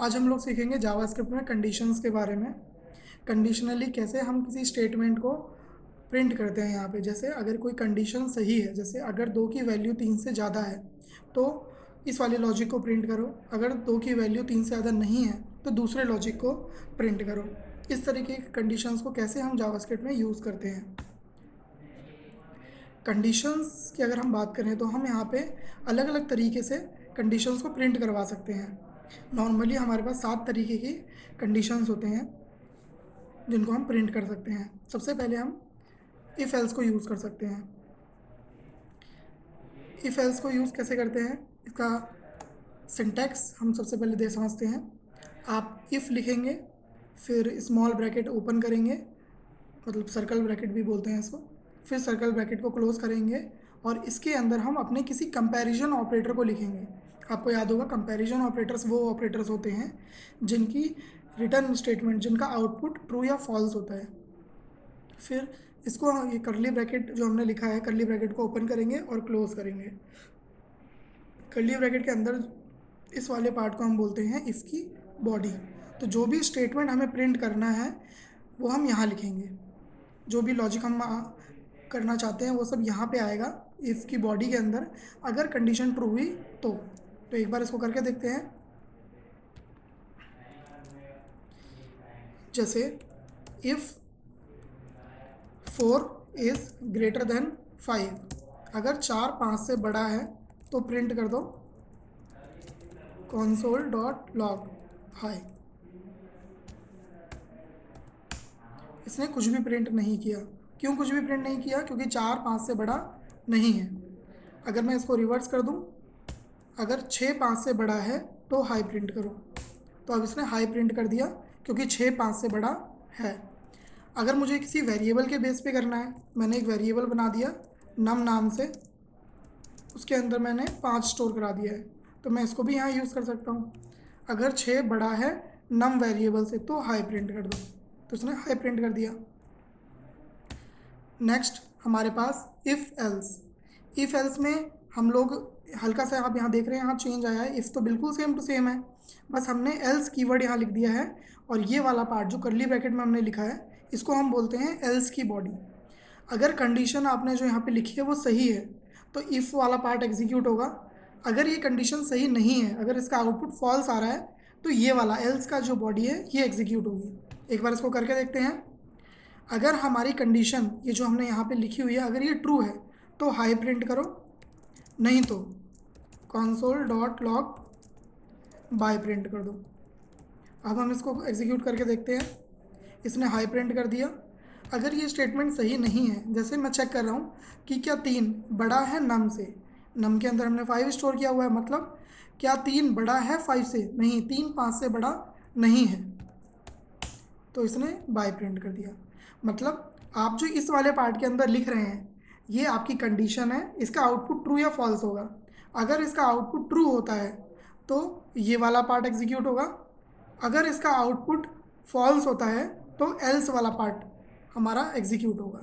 आज हम लोग सीखेंगे जावास्क्रिप्ट में कंडीशंस के बारे में। कंडीशनली कैसे हम किसी स्टेटमेंट को प्रिंट करते हैं। यहाँ पे जैसे अगर कोई कंडीशन सही है, जैसे अगर 2 की वैल्यू 3 से ज़्यादा है तो इस वाले लॉजिक को प्रिंट करो। अगर 2 की वैल्यू 3 से ज़्यादा नहीं है तो दूसरे लॉजिक को प्रिंट करो। इस तरीके के कंडीशंस को कैसे हम जावास्क्रिप्ट में यूज़ करते हैं। कंडीशंस की अगर हम बात करें तो हम यहाँ पे अलग अलग तरीके से कंडीशंस को प्रिंट करवा सकते हैं। नॉर्मली हमारे पास 7 तरीके की कंडीशंस होते हैं जिनको हम प्रिंट कर सकते हैं। सबसे पहले हम इफ़ एल्स को यूज़ कर सकते हैं। इफ़ एल्स को यूज़ कैसे करते हैं, इसका सिंटैक्स हम सबसे पहले दे समझते हैं। आप इफ़ लिखेंगे, फिर स्मॉल ब्रैकेट ओपन करेंगे, मतलब सर्कल ब्रैकेट भी बोलते हैं इसको, फिर सर्कल ब्रैकेट को क्लोज़ करेंगे और इसके अंदर हम अपने किसी कंपैरिजन ऑपरेटर को लिखेंगे। आपको याद होगा कंपैरिजन ऑपरेटर्स वो ऑपरेटर्स होते हैं जिनकी रिटर्न स्टेटमेंट, जिनका आउटपुट ट्रू या फॉल्स होता है। फिर इसको ये करली ब्रैकेट जो हमने लिखा है, करली ब्रैकेट को ओपन करेंगे और क्लोज़ करेंगे। करली ब्रैकेट के अंदर इस वाले पार्ट को हम बोलते हैं इफ़ की बॉडी। तो जो भी स्टेटमेंट हमें प्रिंट करना है वो हम यहाँ लिखेंगे। जो भी लॉजिक हम करना चाहते हैं वो सब यहाँ पे आएगा इफ़ की बॉडी के अंदर। अगर कंडीशन ट्रू हुई तो एक बार इसको करके देखते हैं। जैसे इफ़ 4 इज़ ग्रेटर देन 5, अगर 4 5 से बड़ा है तो प्रिंट कर दो console.log हाई। इसने कुछ भी प्रिंट नहीं किया। क्यों कुछ भी प्रिंट नहीं किया? क्योंकि 4 5 से बड़ा नहीं है। अगर मैं इसको रिवर्स कर दूं, अगर 6 5 से बड़ा है तो हाई प्रिंट करो। तो अब इसने हाई प्रिंट कर दिया क्योंकि 6 5 से बड़ा है। अगर मुझे किसी वेरिएबल के बेस पे करना है, मैंने एक वेरिएबल बना दिया नम नाम से, उसके अंदर मैंने 5 स्टोर करा दिया है, तो मैं इसको भी यहाँ यूज़ कर सकता हूँ। अगर 6 बड़ा है नम वेरिएबल से तो हाई प्रिंट कर दो, तो इसने हाई प्रिंट कर दिया। नेक्स्ट हमारे पास इफ़ एल्स। इफ़ एल्स में हम लोग हल्का सा, आप यहाँ देख रहे हैं यहाँ चेंज आया है। इफ़ तो बिल्कुल सेम टू सेम है, बस हमने एल्स कीवर्ड यहाँ लिख दिया है और ये वाला पार्ट जो करली ब्रैकेट में हमने लिखा है इसको हम बोलते हैं एल्स की बॉडी। अगर कंडीशन आपने जो यहाँ पे लिखी है वो सही है तो इफ़ वाला पार्ट एग्जीक्यूट होगा। अगर ये कंडीशन सही नहीं है, अगर इसका आउटपुट फॉल्स आ रहा है तो ये वाला एल्स का जो बॉडी है ये एग्जीक्यूट होगी। एक बार इसको करके देखते हैं। अगर हमारी कंडीशन ये जो हमने यहाँ पे लिखी हुई है अगर ये ट्रू है तो हाई प्रिंट करो, नहीं तो console.log बाय प्रिंट कर दो। अब हम इसको एग्जीक्यूट करके देखते हैं। इसने हाई प्रिंट कर दिया। अगर ये स्टेटमेंट सही नहीं है, जैसे मैं चेक कर रहा हूँ कि क्या 3 बड़ा है नम से, नम के अंदर हमने 5 स्टोर किया हुआ है, मतलब क्या 3 बड़ा है 5 से? नहीं, 3 5 से बड़ा नहीं है, तो इसने बाय प्रिंट कर दिया। मतलब आप जो इस वाले पार्ट के अंदर लिख रहे हैं ये आपकी कंडीशन है, इसका आउटपुट ट्रू या फॉल्स होगा। अगर इसका आउटपुट ट्रू होता है तो ये वाला पार्ट एग्जीक्यूट होगा। अगर इसका आउटपुट फॉल्स होता है तो एल्स वाला पार्ट हमारा एग्जीक्यूट होगा।